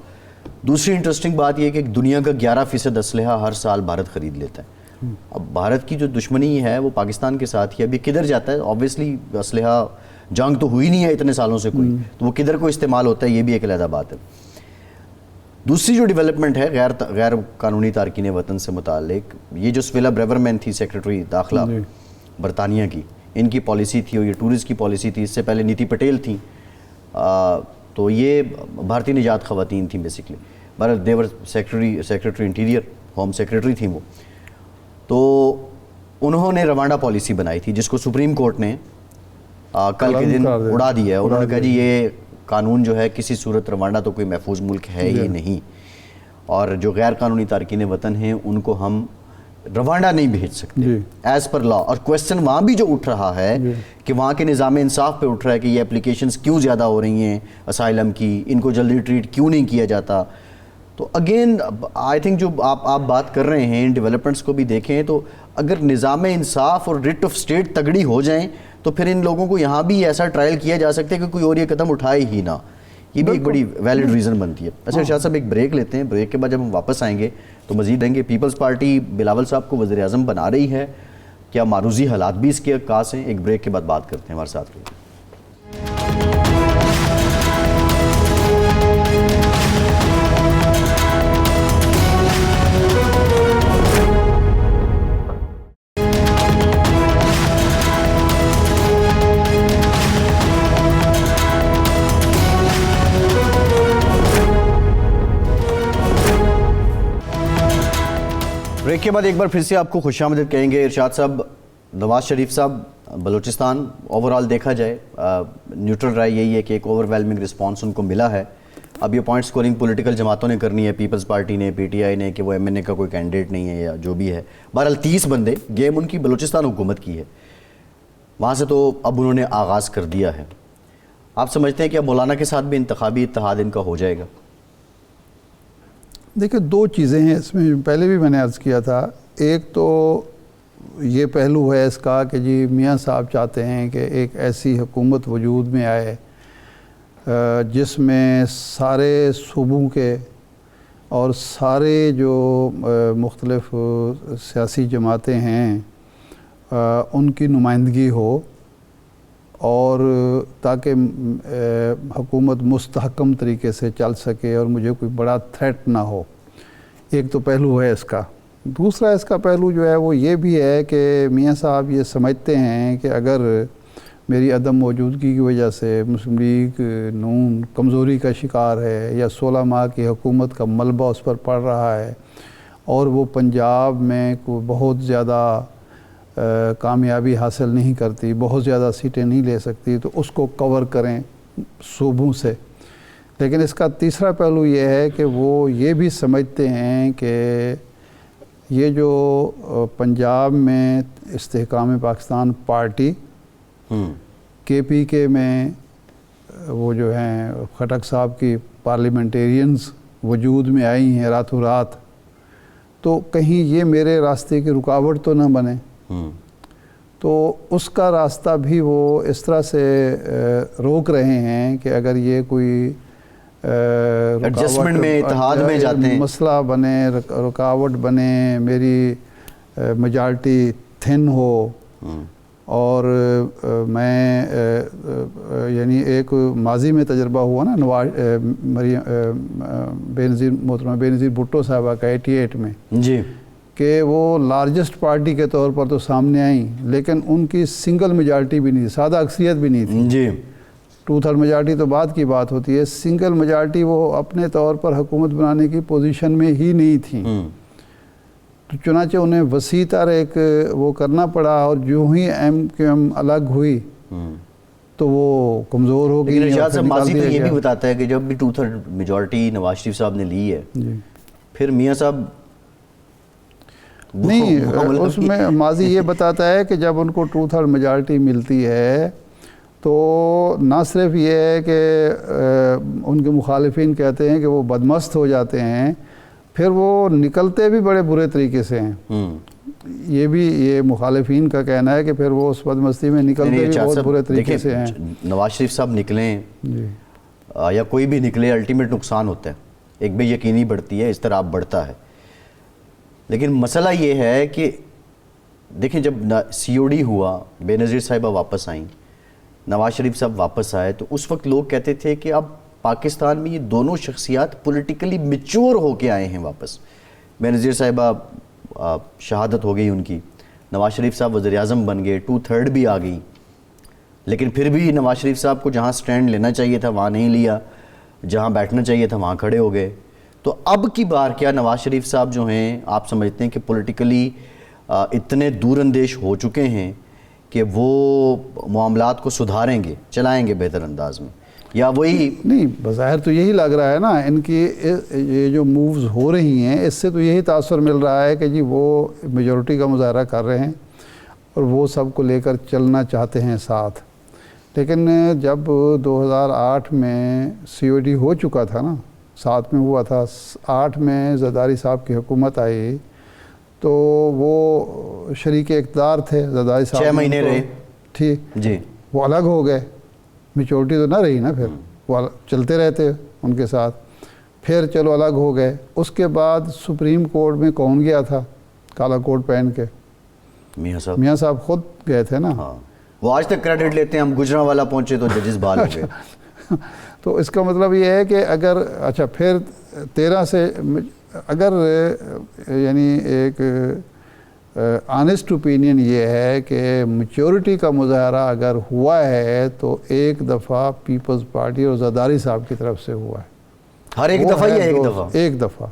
دوسری انٹرسٹنگ بات یہ کہ دنیا کا 11% اسلحہ ہر سال بھارت خرید لیتا ہے۔ اب بھارت کی جو دشمنی ہے وہ پاکستان کے ساتھ ہی، ابھی کدھر جاتا ہے؟ اوبویسلی اسلحہ جنگ تو ہوئی نہیں ہے اتنے سالوں سے کوئی، تو وہ کدھر کو استعمال ہوتا ہے یہ بھی ایک علیحدہ بات ہے۔ دوسری جو ڈیولپمنٹ ہے غیر قانونی تارکین وطن سے متعلق، یہ جو سویلا بریورمین تھی سیکرٹری داخلہ برطانیہ کی، ان کی پالیسی تھی اور یہ ٹورسٹ کی پالیسی تھی، اس سے پہلے نیتی پٹیل تھیں، تو یہ بھارتی نجات خواتین تھیں بیسکلی، بھارت دیور سیکرٹری انٹیریئر، ہوم سیکرٹری تھیں وہ۔ تو انہوں نے روانڈا پالیسی بنائی تھی جس کو سپریم کورٹ نے کل کے دن اڑا دیا ہے۔ انہوں نے کہا جی یہ قانون جو ہے کسی صورت روانڈا تو کوئی محفوظ ملک ہے ہی نہیں، اور جو غیر قانونی تارکین وطن ہیں ان کو ہم روانڈا نہیں بھیج سکتے ایز پر لا۔ اور کویسچن وہاں بھی جو اٹھ رہا ہے کہ وہاں کے نظام انصاف پہ اٹھ رہا ہے کہ یہ اپلیکیشنز کیوں زیادہ ہو رہی ہیں اسائلم کی، ان کو جلدی ٹریٹ کیوں نہیں کیا جاتا۔ تو اگین آئی تھنک جو آپ بات کر رہے ہیں ان ڈیولپمنٹس کو بھی دیکھیں تو اگر نظام انصاف اور ریٹ آف اسٹیٹ تگڑی ہو جائیں تو پھر ان لوگوں کو یہاں بھی ایسا ٹرائل کیا جا سکتا ہے کہ کوئی اور یہ قدم اٹھائے ہی نہ، یہ بھی ایک بڑی ویلڈ ریزن بنتی ہے۔ اچھا ارشاد صاحب ایک بریک لیتے ہیں، بریک کے بعد جب ہم واپس آئیں گے تو مزید دیں گے۔ پیپلز پارٹی بلاول صاحب کو وزیر اعظم بنا رہی ہے، کیا معروضی حالات بھی اس کے عکاس ہیں؟ ایک بریک کے بعد بات کرتے ہیں، ہمارے ساتھ رہیے۔ بریک کے بعد ایک بار پھر سے آپ کو خوش آمدید کہیں گے۔ ارشاد صاحب، نواز شریف صاحب، بلوچستان اوورآل دیکھا جائے نیوٹرل رائے یہی ہے کہ ایک اوور ویلمنگ رسپانس ان کو ملا ہے۔ اب یہ پوائنٹ سکورنگ پولیٹیکل جماعتوں نے کرنی ہے، پیپلز پارٹی نے، پی ٹی آئی نے، کہ وہ ایم این اے کا کوئی کینڈیڈیٹ نہیں ہے یا جو بھی ہے۔ بہرحال 30 بندے، گیم ان کی بلوچستان حکومت کی ہے، وہاں سے تو اب انہوں نے آغاز کر دیا ہے۔ آپ سمجھتے ہیں کہ اب مولانا کے ساتھ بھی انتخابی اتحاد ان کا ہو جائے گا؟ دیکھیں دو چیزیں ہیں اس میں، پہلے بھی میں نے عرض کیا تھا۔ ایک تو یہ پہلو ہے اس کا کہ جی میاں صاحب چاہتے ہیں کہ ایک ایسی حکومت وجود میں آئے جس میں سارے صوبوں کے اور سارے جو مختلف سیاسی جماعتیں ہیں ان کی نمائندگی ہو، اور تاکہ حکومت مستحکم طریقے سے چل سکے اور مجھے کوئی بڑا تھریٹ نہ ہو۔ ایک تو پہلو ہے اس کا۔ دوسرا اس کا پہلو جو ہے وہ یہ بھی ہے کہ میاں صاحب یہ سمجھتے ہیں کہ اگر میری عدم موجودگی کی وجہ سے مسلم لیگ نون کمزوری کا شکار ہے، یا 16 ماہ کی حکومت کا ملبہ اس پر پڑ رہا ہے، اور وہ پنجاب میں کوئی بہت زیادہ کامیابی حاصل نہیں کرتی، بہت زیادہ سیٹیں نہیں لے سکتی، تو اس کو کور کریں صوبوں سے۔ لیکن اس کا تیسرا پہلو یہ ہے کہ وہ یہ بھی سمجھتے ہیں کہ یہ جو پنجاب میں استحکام پاکستان پارٹی کے پی کے میں وہ جو ہیں خٹک صاحب کی پارلیمنٹیرینز وجود میں آئی ہیں راتوں رات، تو کہیں یہ میرے راستے کی رکاوٹ تو نہ بنے۔ تو اس کا راستہ بھی وہ اس طرح سے روک رہے ہیں کہ اگر یہ کوئی ایڈجسٹمنٹ میں اتحاد میں جاتے ہیں، مسئلہ بنے، رکاوٹ بنے، میری میجارٹی تھن ہو، اور میں یعنی ایک ماضی میں تجربہ ہوا نا محترمہ بے نظیر بھٹو صاحبہ کا 88 میں، جی، کہ وہ لارجسٹ پارٹی کے طور پر تو سامنے آئیں، لیکن ان کی سنگل میجارٹی بھی نہیں تھی، سادہ اکثریت بھی نہیں تھی۔ جی، 2/3 میجارٹی تو بعد کی بات ہوتی ہے، سنگل میجارٹی وہ اپنے طور پر حکومت بنانے کی پوزیشن میں ہی نہیں تھی، تو چنانچہ انہیں وسیع تر ایک وہ کرنا پڑا، اور جو ہی MQM الگ ہوئی تو وہ کمزور ہو گئی۔ لیکن ارشاد صاحب ماضی تو یہ بھی بتاتا ہے کہ جب بھی 2/3 میجارٹی نواز شریف صاحب نے لی ہے، پھر میاں صاحب نہیں، اس میں ماضی یہ بتاتا ہے کہ جب ان کو 2/3 میجارٹی ملتی ہے تو نہ صرف یہ ہے کہ ان کے مخالفین کہتے ہیں کہ وہ بدمست ہو جاتے ہیں، پھر وہ نکلتے بھی بڑے برے طریقے سے ہیں۔ یہ بھی یہ مخالفین کا کہنا ہے کہ پھر وہ اس بدمستی میں نکلتے بھی بہت برے طریقے سے ہیں۔ نواز شریف صاحب نکلیں یا کوئی بھی نکلے، الٹیمیٹ نقصان ہوتا ہے، ایک بے یقینی بڑھتی ہے، اضطراب بڑھتا ہے۔ لیکن مسئلہ یہ ہے کہ دیکھیں جب COD ہوا، بے نظیر صاحبہ واپس آئیں، نواز شریف صاحب واپس آئے، تو اس وقت لوگ کہتے تھے کہ اب پاکستان میں یہ دونوں شخصیات پولیٹیکلی میچور ہو کے آئے ہیں واپس۔ بے نظیر صاحبہ شہادت ہو گئی ان کی، نواز شریف صاحب وزیر اعظم بن گئے، 2/3 بھی آ گئی، لیکن پھر بھی نواز شریف صاحب کو جہاں سٹینڈ لینا چاہیے تھا وہاں نہیں لیا، جہاں بیٹھنا چاہیے تھا وہاں کھڑے ہو گئے۔ تو اب کی بار کیا نواز شریف صاحب جو ہیں آپ سمجھتے ہیں کہ پولیٹیکلی اتنے دور اندیش ہو چکے ہیں کہ وہ معاملات کو سدھاریں گے، چلائیں گے بہتر انداز میں، یا وہی؟ نہیں، بظاہر تو یہی لگ رہا ہے نا، ان کی یہ جو مووز ہو رہی ہیں اس سے تو یہی تاثر مل رہا ہے کہ جی وہ میجورٹی کا مظاہرہ کر رہے ہیں اور وہ سب کو لے کر چلنا چاہتے ہیں ساتھ۔ لیکن جب 2008 میں COD ہو چکا تھا نا، 7 میں ہوا تھا، 8 میں زرداری صاحب کی حکومت آئی، تو وہ شریک اقتدار تھے زرداری صاحب، 6 مہینے رہے تھی جی، وہ الگ ہو گئے، میچورٹی تو نہ رہی نا، پھر وہ چلتے رہتے ان کے ساتھ، پھر چلو الگ ہو گئے۔ اس کے بعد سپریم کورٹ میں کون گیا تھا کالا کوٹ پہن کے؟ میاں صاحب خود گئے تھے نا۔ وہ آج تک کریڈٹ لیتے ہیں، ہم گجرانوالہ پہنچے تو ججز بحال ہو گئے۔ تو اس کا مطلب یہ ہے کہ اگر اچھا پھر 13 سے اگر یعنی ایک آنیسٹ اوپینین یہ ہے کہ میچورٹی کا مظاہرہ اگر ہوا ہے تو ایک دفعہ پیپلز پارٹی اور زرداری صاحب کی طرف سے ہوا ہے۔ ہر ایک دفعہ یا ایک دفعہ؟ ایک دفعہ،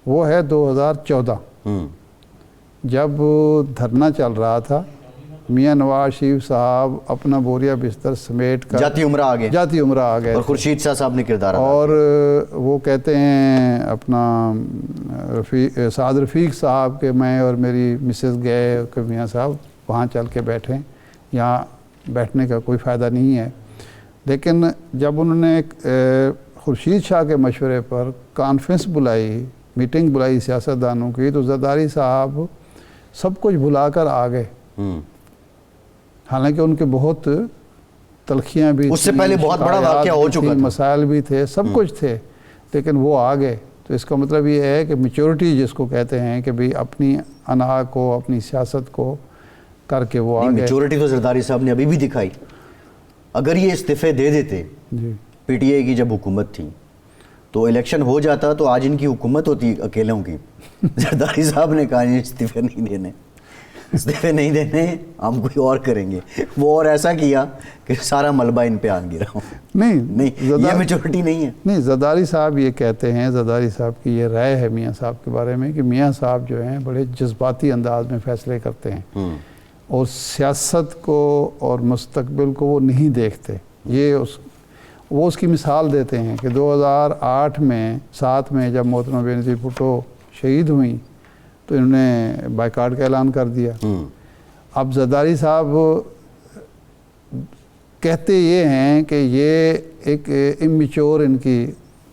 وہ ہے 2014 جب دھرنا چل رہا تھا، میاں نواز شریف صاحب اپنا بوریا بستر سمیٹ کر جاتی عمرہ آ گئے، اور خورشید شاہ صاحب نے کردار ادا اور وہ کہتے ہیں اپنا سعد رفیق صاحب کہ میں اور میری مسز گئے کہ میاں صاحب وہاں چل کے بیٹھیں، یہاں بیٹھنے کا کوئی فائدہ نہیں ہے۔ لیکن جب انہوں نے خورشید شاہ کے مشورے پر کانفرنس بلائی، میٹنگ بلائی سیاستدانوں کی، تو زرداری صاحب سب کچھ بھلا کر آ گئے، حالانکہ ان کے بہت تلخیاں بھی، اس سے پہلے بہت بڑا واقعہ ہو چکا تھا، مسائل بھی تھے، سب کچھ تھے، لیکن وہ آ گئے تو اس کا مطلب یہ ہے کہ میچورٹی جس کو کہتے ہیں کہ بھئی اپنی انا کو اپنی سیاست کو کر کے وہ آگے. میچورٹی تو زرداری صاحب نے ابھی بھی دکھائی. اگر یہ استعفے دے دیتے پی ٹی آئی کی جب حکومت تھی تو الیکشن ہو جاتا تو آج ان کی حکومت ہوتی اکیلوں کی. زرداری صاحب نے کہا استعفے نہیں دینے ہم کوئی اور کریں گے. وہ اور ایسا کیا کہ سارا ملبہ ان پہ آن گرا. نہیں یہ میچورٹی نہیں ہے. نہیں, زرداری صاحب یہ کہتے ہیں, زرداری صاحب کی یہ رائے ہے میاں صاحب کے بارے میں کہ میاں صاحب جو ہیں بڑے جذباتی انداز میں فیصلے کرتے ہیں اور سیاست کو اور مستقبل کو وہ نہیں دیکھتے. وہ اس کی مثال دیتے ہیں کہ 2008 میں 7 میں جب محترمہ بینظیر بھٹو شہید ہوئیں تو انہوں نے بائیکاٹ کا اعلان کر دیا. اب زرداری صاحب کہتے یہ ہیں کہ یہ ایک امیچور ان کی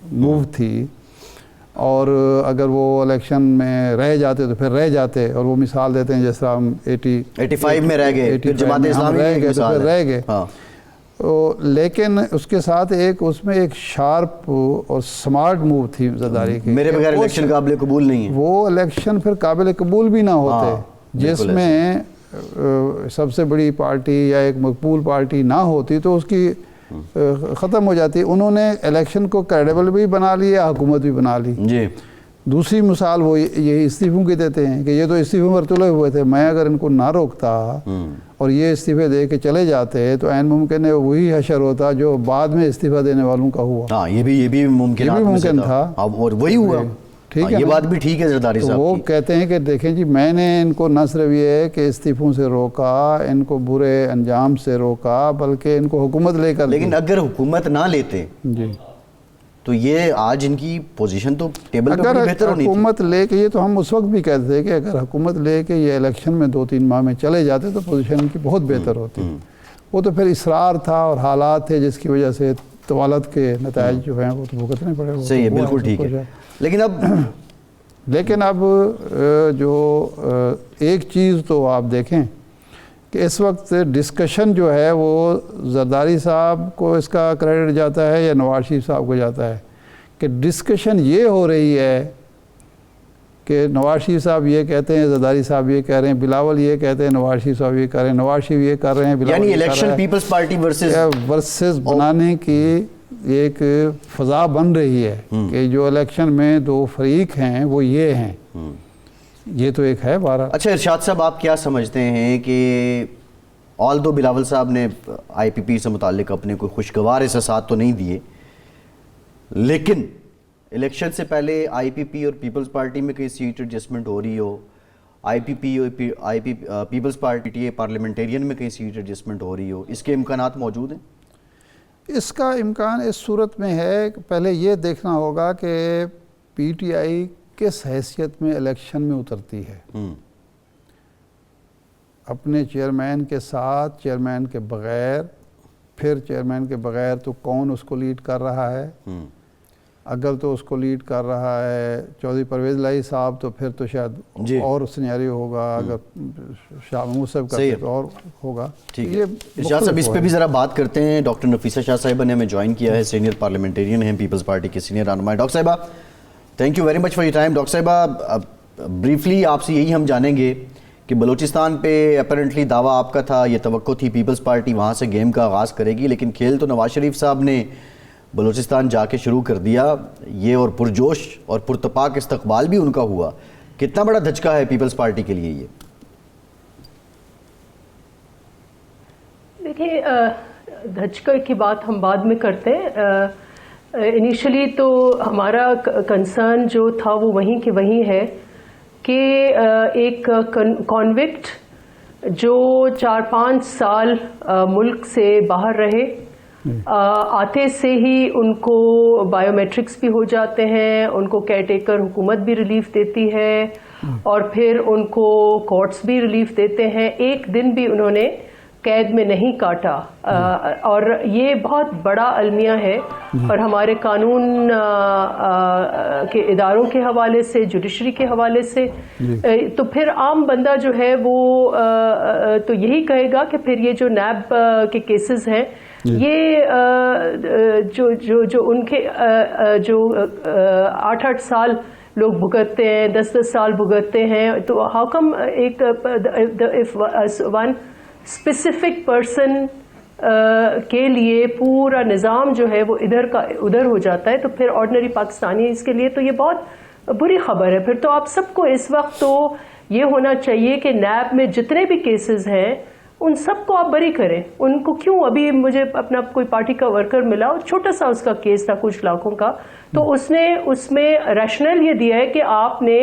موو تھی اور اگر وہ الیکشن میں رہ جاتے تو پھر رہ جاتے, اور وہ مثال دیتے ہیں جس طرح ہم 85 میں رہ گئے, جماعت اسلامی رہ گئے تو پھر رہ گئے. لیکن اس کے ساتھ اس میں ایک شارپ اور سمارٹ موو تھی زرداری کی. میرے بغیر الیکشن قابل قبول نہیں ہے. وہ الیکشن پھر قابل قبول بھی نہ ہوتے, جس میں سب سے بڑی پارٹی یا ایک مقبول پارٹی نہ ہوتی تو اس کی ختم ہو جاتی. انہوں نے الیکشن کو کریڈیبل بھی بنا لیا, حکومت بھی بنا لی. جی. دوسری مثال وہ یہی استعفوں کی دیتے ہیں کہ یہ تو استعفوں پر تلے ہوئے تھے, میں اگر ان کو نہ روکتا اور یہ استعفے دے کے چلے جاتے تو عین ممکن ہے وہی حشر ہوتا جو بعد میں استعفیٰ دینے والوں کا ہوا. ہاں یہ بھی ممکن تھا اور وہی ہوا. ٹھیک ہے, یہ بات بھی ٹھیک ہے زرداری صاحب. وہ کہتے ہیں کہ دیکھیں جی میں نے ان کو نہ صرف یہ ہے کہ استعفوں سے روکا, ان کو برے انجام سے روکا, بلکہ ان کو حکومت لے کر. لیکن اگر حکومت نہ لیتے جی تو یہ آج ان کی پوزیشن تو ٹیبل پہ بہتر ہونی تھی. اگر حکومت لے کے, یہ تو ہم اس وقت بھی کہتے تھے کہ اگر حکومت لے کے یہ الیکشن میں 2-3 ماہ میں چلے جاتے تو پوزیشن ان کی بہت بہتر ہوتی. وہ تو پھر اصرار تھا اور حالات تھے جس کی وجہ سے طوالت کے نتائج جو ہیں وہ تو بھگتنے پڑے. صحیح ہے, بالکل ٹھیک ہے. لیکن اب جو ایک چیز تو آپ دیکھیں کہ اس وقت ڈسکشن جو ہے وہ زرداری صاحب کو اس کا کریڈٹ جاتا ہے یا نواز شریف صاحب کو جاتا ہے. کہ ڈسکشن یہ ہو رہی ہے کہ نواز شریف صاحب یہ کہتے ہیں, زرداری صاحب یہ کہہ رہے ہیں, بلاول یہ کہتے ہیں, نواز شریف صاحب یہ کہہ رہے ہیں, نواز شریف یہ کر رہے ہیں, یعنی الیکشن پیپلز پارٹی ورسز بنانے کی ایک فضا بن رہی ہے کہ جو الیکشن میں 2 فریق ہیں وہ یہ ہیں. یہ تو ایک ہے بارہ. اچھا ارشاد صاحب, آپ کیا سمجھتے ہیں کہ آلدو بلاول صاحب نے آئی پی پی سے متعلق اپنے کوئی خوشگوار احساسات تو نہیں دیے, لیکن الیکشن سے پہلے آئی پی پی اور پیپلز پارٹی میں کہیں سیٹ ایڈجسٹمنٹ ہو رہی ہو, آئی پی پی اور پیپلز پارٹی پارلیمنٹیرین میں کہیں سیٹ ایڈجسٹمنٹ ہو رہی ہو, اس کے امکانات موجود ہیں؟ اس کا امکان اس صورت میں ہے کہ پہلے یہ دیکھنا ہوگا کہ پی ٹی آئی کس حیثیت میں الیکشن میں اترتی ہے. اپنے چیئرمین کے ساتھ, چیئرمین کے بغیر, پھر چیئرمین کے بغیر تو کون اس کو لیڈ کر رہا ہے. اگر تو اس کو لیڈ کر رہا ہے چودھری پرویز الہی صاحب تو پھر تو شاید اور سینیریو ہوگا, اگر شاہ محمود صاحب کرتے تو اور ہوگا. ٹھیک ہے شاہ صاحب, اس پہ بھی ذرا بات کرتے ہیں. ڈاکٹر نفیسہ شاہ صاحبہ نے ہمیں جوائن کیا ہے, سینئر پارلیمنٹیرین ہیں, پیپلز پارٹی کے سینئر رہنما. ڈاکٹر صاحبہ thank you very much for your time. Doctor صاحبہ بریفلی آپ سے یہی ہم جانیں گے کہ بلوچستان پہ اپیرنٹلی دعویٰ آپ کا تھا, یہ توقع تھی پیپلز پارٹی وہاں سے گیم کا آغاز کرے گی, لیکن کھیل تو نواز شریف صاحب نے بلوچستان جا کے شروع کر دیا. یہ اور پرجوش اور پرتپاک استقبال بھی ان کا ہوا. کتنا بڑا دھچکا ہے پیپلز پارٹی کے لیے یہ؟ دیکھیں, دھچکا کی بات ہم بعد میں کرتے ہیں. انیشلی تو ہمارا کنسرن جو تھا وہ وہیں کہ وہیں ہے کہ ایک کانوکٹ جو 4-5 سال ملک سے باہر رہے, آتے سے ہی ان کو بائیو میٹرکس بھی ہو جاتے ہیں, ان کو کیئر ٹیکر حکومت بھی ریلیف دیتی ہے اور پھر ان کو کورٹس بھی ریلیف دیتے ہیں. ایک دن بھی انہوں نے قید میں نہیں کاٹا، اور یہ بہت بڑا المیہ ہے، اور ہمارے قانون کے اداروں کے حوالے سے، جوڈیشری کے حوالے سے، تو پھر عام بندہ جو ہے وہ تو یہی کہے گا کہ پھر یہ جو نیب کے کیسز ہیں، یہ جو ان کے جو 8-8 سال لوگ بھگتتے ہیں، 10-10 سال بھگتتے ہیں، تو ہاؤ کم ایک ون اسپیسیفک پرسن کے لیے پورا نظام جو ہے وہ ادھر کا ادھر ہو جاتا ہے، تو پھر آرڈنری پاکستانی اس کے لیے تو یہ بہت بری خبر ہے. پھر تو آپ سب کو اس وقت تو یہ ہونا چاہیے کہ نیب میں جتنے بھی کیسز ہیں ان سب کو آپ بری کریں. ان کو کیوں، ابھی مجھے اپنا کوئی پارٹی کا ورکر ملا، چھوٹا سا اس کا کیس تھا کچھ لاکھوں کا، تو اس نے اس میں ریشنل یہ دیا ہے کہ آپ نے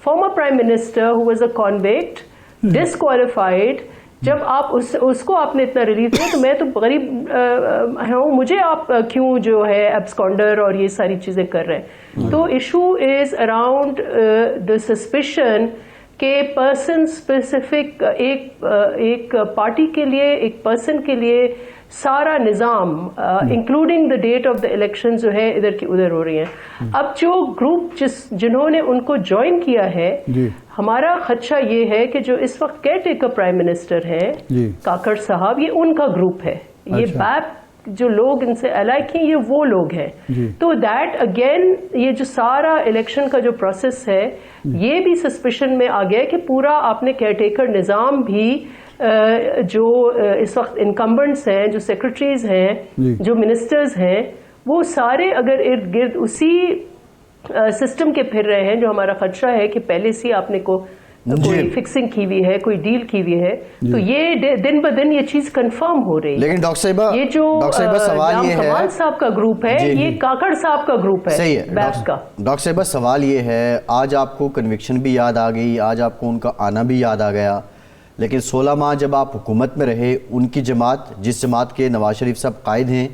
former prime minister who was a convict disqualified, جب آپ اس کو آپ نے اتنا ریلیف دیا تو میں تو غریب ہوں، مجھے آپ کیوں جو ہے ایبسکانڈر اور یہ ساری چیزیں کر رہے ہیں. تو issue is around the suspicion کہ پرسن اسپیسیفک ایک پارٹی کے لیے، ایک پرسن کے لیے سارا نظام including the date of the election جو ہے ادھر کی ادھر ہو رہی ہیں. اب جو گروپ جنہوں نے ان کو جوائن کیا ہے، ہمارا خدشہ یہ ہے کہ جو اس وقت کیئر ٹیکر پرائم منسٹر ہیں کاکڑ صاحب، یہ ان کا گروپ ہے. یہ بیپ جو لوگ ان سے الائق ہیں یہ وہ لوگ ہیں. تو دیٹ اگین یہ جو سارا الیکشن کا جو پروسیس ہے یہ بھی سسپیشن میں آ گیا کہ پورا آپ نے کیئر ٹیکر نظام بھی جو اس وقت انکمبنٹس ہیں، جو سیکرٹریز ہیں، جو منسٹرز ہیں، وہ سارے اگر ارد گرد اسی سسٹم کے پھر رہے ہیں، جو ہمارا خدشہ ہے کہ پہلے سے آپ نے کوئی فکسنگ کی ہوئی ہے، کوئی ڈیل کی ہوئی ہے، تو یہ دن بدن یہ چیز کنفرم ہو رہی ہے. لیکن ڈاکٹر صاحبہ، یہ جو سوال یہ ہے، کمال صاحب کا گروپ ہے، یہ کاکڑ صاحب کا گروپ ہے. صحیح ہے ڈاکٹر صاحبہ، سوال یہ ہے، آج آپ کو کنوکشن بھی یاد آ گئی، آج آپ کو ان کا آنا بھی یاد آ گیا، لیکن 16 ماہ جب آپ حکومت میں رہے، ان کی جماعت، جس جماعت کے نواز شریف صاحب قائد ہیں،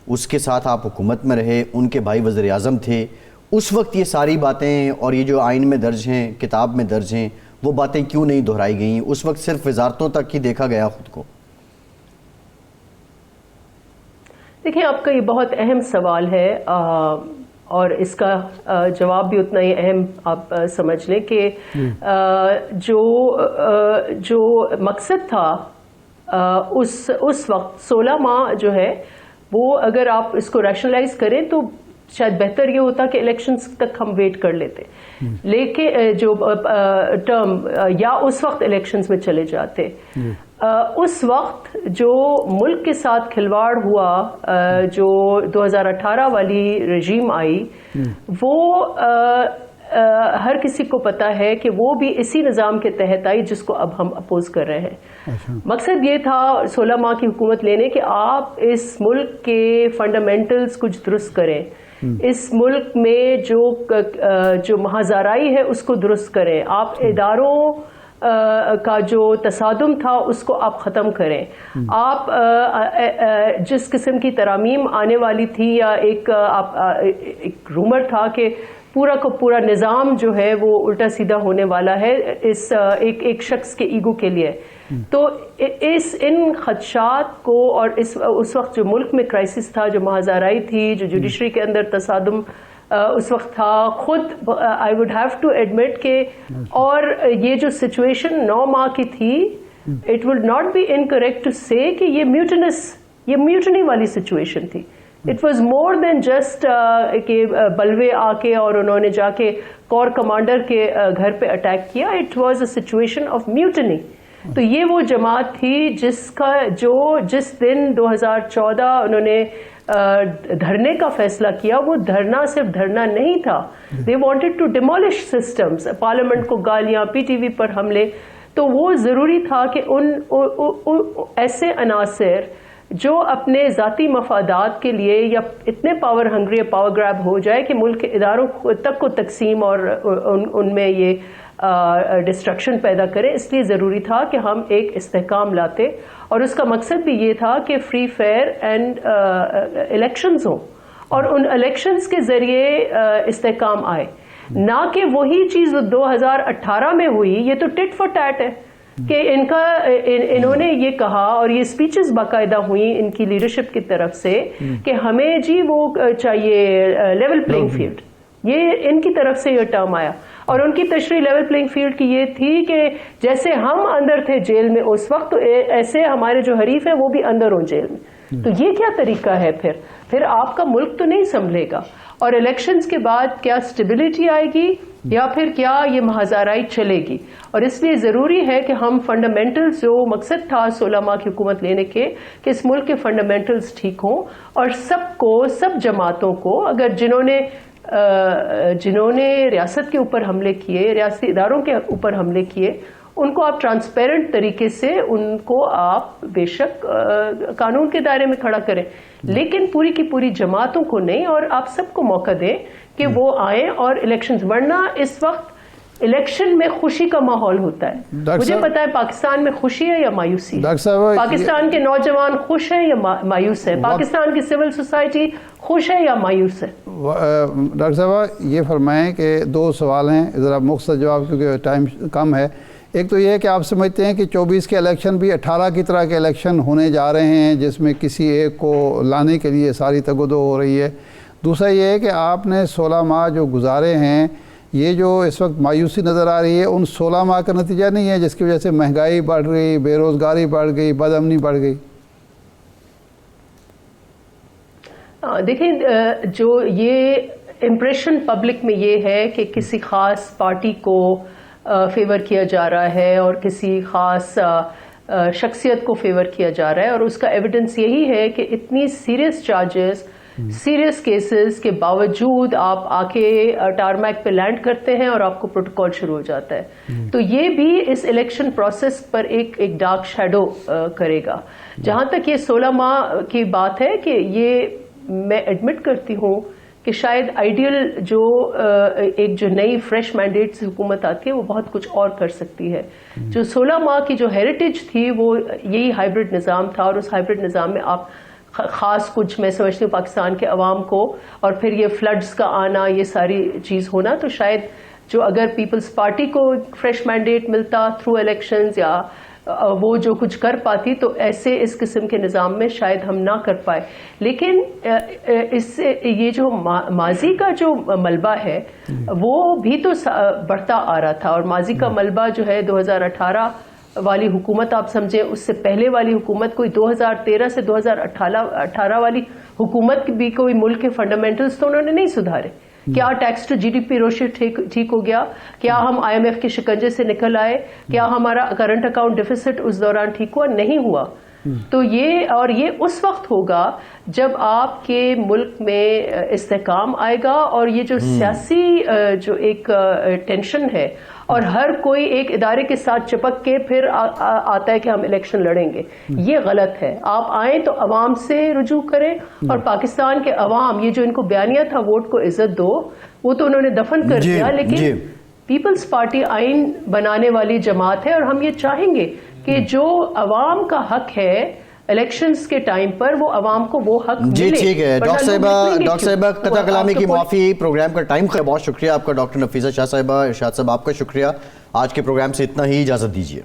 اس کے ساتھ آپ حکومت میں رہے، ان کے بھائی وزیر اعظم تھے، اس وقت یہ ساری باتیں اور یہ جو آئین میں درج ہیں، کتاب میں درج ہیں، وہ باتیں کیوں نہیں دہرائی گئیں؟ اس وقت صرف وزارتوں تک ہی دیکھا گیا خود کو. دیکھیں، آپ کا یہ بہت اہم سوال ہے، اور اس کا جواب بھی اتنا ہی اہم آپ سمجھ لیں کہ جو مقصد تھا اس وقت 16 ماہ جو ہے وہ اگر آپ اس کو ریشنلائز کریں تو شاید بہتر یہ ہوتا کہ الیکشنز تک ہم ویٹ کر لیتے، لیکن جو ٹرم یا اس وقت الیکشنز میں چلے جاتے. اس وقت جو ملک کے ساتھ کھلواڑ ہوا، جو 2018 والی رجیم آئی، وہ ہر کسی کو پتا ہے کہ وہ بھی اسی نظام کے تحت آئی جس کو اب ہم اپوز کر رہے ہیں. مقصد یہ تھا 16 ماہ کی حکومت لینے کہ آپ اس ملک کے فنڈامنٹلز کچھ درست کریں، اس ملک میں جو مہازارائی ہے اس کو درست کریں، آپ اداروں کا جو تصادم تھا اس کو آپ ختم کریں. آپ جس قسم کی ترامیم آنے والی تھی، یا ایک رومر تھا کہ پورا کا پورا نظام جو ہے وہ الٹا سیدھا ہونے والا ہے اس ایک شخص کے ایگو کے لیے، تو ان خدشات کو، اور اس وقت جو ملک میں کرائسس تھا، جو مہازارائی تھی، جو جوڈیشری کے اندر تصادم اس وقت تھا، خود I would have to admit کہ، اور یہ جو سچویشن 9 ماہ کی تھی، it would not be incorrect to say کہ یہ میوٹنی والی سچویشن تھی. It was more than just کہ بلوے آ کے اور انہوں نے جا کے کور کمانڈر کے گھر پہ اٹیک کیا. It was a situation of mutiny. تو یہ وہ جماعت تھی جس دن 2014 انہوں نے دھرنے کا فیصلہ کیا، وہ دھرنا صرف دھرنا نہیں تھا. They wanted to demolish systems, parliament کو گالیاں، پی ٹی وی پر حملے. تو وہ ضروری تھا کہ ان ایسے عناصر جو اپنے ذاتی مفادات کے لیے یا اتنے پاور ہنگری پاور گریب ہو جائے کہ ملک کے اداروں تک کو تقسیم اور ان میں یہ ڈسٹرکشن پیدا کرے، اس لیے ضروری تھا کہ ہم ایک استحکام لاتے، اور اس کا مقصد بھی یہ تھا کہ فری فیئر اینڈ الیکشنز ہوں، اور ان الیکشنز کے ذریعے استحکام آئے، نہ کہ وہی چیز 2018 میں ہوئی. یہ تو ٹٹ فار ٹیٹ ہے. کہ انہوں نے یہ کہا اور یہ سپیچز باقاعدہ ہوئی ان کی لیڈرشپ کی طرف سے کہ ہمیں جی وہ چاہیے لیول پلینگ فیلڈ، یہ ان کی طرف سے یہ ٹرم آیا، اور ان کی تشریح لیول پلینگ فیلڈ کی یہ تھی کہ جیسے ہم اندر تھے جیل میں اس وقت، تو ایسے ہمارے جو حریف ہیں وہ بھی اندر ہوں جیل میں. تو یہ کیا طریقہ ہے؟ پھر آپ کا ملک تو نہیں سنبھلے گا، اور الیکشنز کے بعد کیا سٹیبلٹی آئے گی یا پھر کیا یہ مہازارائی چلے گی؟ اور اس لیے ضروری ہے کہ ہم فنڈامنٹلز، جو مقصد تھا 16 ماہ کی حکومت لینے کے، کہ اس ملک کے فنڈامنٹلز ٹھیک ہوں، اور سب جماعتوں کو، اگر جنہوں نے ریاست کے اوپر حملے کیے، ریاستی اداروں کے اوپر حملے کیے، ان کو آپ ٹرانسپیرنٹ طریقے سے ان کو آپ بے شک قانون کے دائرے میں کھڑا کریں، لیکن پوری کی پوری جماعتوں کو نہیں، اور آپ سب کو موقع دیں کہ وہ آئیں اور الیکشنز. ورنہ اس وقت الیکشن میں خوشی کا ماحول ہوتا ہے. مجھے پتا ہے پاکستان میں خوشی ہے یا مایوسی ہے؟ پاکستان کے نوجوان خوش ہیں یا مایوس ہیں؟ پاکستان کی سول سوسائٹی خوش ہے یا مایوس ہے؟ ڈاکٹر صاحب یہ فرمائیں کہ 2 سوال ہیں، ذرا مختصر جواب کیونکہ ٹائم کم ہے. ایک تو یہ ہے کہ آپ سمجھتے ہیں کہ 24 کے الیکشن بھی 18 کی طرح کے الیکشن ہونے جا رہے ہیں جس میں کسی ایک کو لانے کے لیے ساری تگودو ہو رہی ہے. دوسرا یہ ہے کہ آپ نے 16 ماہ جو گزارے ہیں، یہ جو اس وقت مایوسی نظر آ رہی ہے ان 16 ماہ کا نتیجہ نہیں ہے جس کی وجہ سے مہنگائی بڑھ گئی، بے روزگاری بڑھ گئی، بد امنی بڑھ گئی؟ دیکھیں، جو یہ امپریشن پبلک میں یہ ہے کہ کسی خاص پارٹی کو فیور کیا جا رہا ہے اور کسی خاص شخصیت کو فیور کیا جا رہا ہے، اور اس کا ایویڈنس یہی ہے کہ اتنی سیریس چارجز، سیریس کیسز کے باوجود آپ آ کے ٹارمیک پہ لینڈ کرتے ہیں اور آپ کو پروٹوکول شروع ہو جاتا ہے. تو یہ بھی اس الیکشن پروسیس پر ایک ڈارک شیڈو کرے گا. جہاں تک یہ 16 ماہ کی بات ہے، کہ یہ میں ایڈمٹ کرتی ہوں کہ شاید آئیڈیل جو نئی فریش مینڈیٹ سے حکومت آتی ہے وہ بہت کچھ اور کر سکتی ہے. جو 16 ماہ کی جو ہیریٹیج تھی وہ یہی ہائیبرڈ نظام تھا، اور اس ہائیبرڈ نظام میں آپ خاص کچھ، میں سمجھتی ہوں پاکستان کے عوام کو، اور پھر یہ فلڈز کا آنا، یہ ساری چیز ہونا، تو شاید جو اگر پیپلز پارٹی کو فریش مینڈیٹ ملتا تھرو الیکشنز، یا وہ جو کچھ کر پاتی، تو ایسے اس قسم کے نظام میں شاید ہم نہ کر پائے. لیکن اس سے یہ جو ماضی کا جو ملبہ ہے وہ بھی تو بڑھتا آ رہا تھا، اور ماضی کا ملبہ جو ہے 2018 والی حکومت آپ سمجھیں، اس سے پہلے والی حکومت، کوئی 2013 سے 2018 والی حکومت بھی کوئی ملک کے فنڈامنٹلز تو انہوں نے نہیں سدھارے. کیا tax to G D P ratio ٹھیک ہو گیا؟ کیا ہم IMF کے شکنجے سے نکل آئے؟ کیا ہمارا کرنٹ اکاؤنٹ ڈیفیسٹ اس دوران ٹھیک ہوا؟ نہیں ہوا. تو یہ اس وقت ہوگا جب آپ کے ملک میں استحکام آئے گا، اور یہ جو سیاسی جو ایک ٹینشن ہے، اور ہر کوئی ایک ادارے کے ساتھ چپک کے پھر آتا ہے کہ ہم الیکشن لڑیں گے، یہ غلط ہے. آپ آئیں تو عوام سے رجوع کریں، اور پاکستان کے عوام، یہ جو ان کو بیانیہ تھا ووٹ کو عزت دو، وہ تو انہوں نے دفن کر دیا. لیکن پیپلز پارٹی آئین بنانے والی جماعت ہے، اور ہم یہ چاہیں گے کہ جو عوام کا حق ہے الیکشنز کے ٹائم پر، وہ عوام کو وہ حق ملے. جی ٹھیک ہے ڈاکٹر صاحبہ، قطع کلامی کی معافی، پروگرام کا ٹائم کا بہت شکریہ آپ کا. ڈاکٹر نفیسہ شاہ صاحبہ، ارشاد صاحب آپ کا شکریہ. آج کے پروگرام سے اتنا ہی، اجازت دیجیے.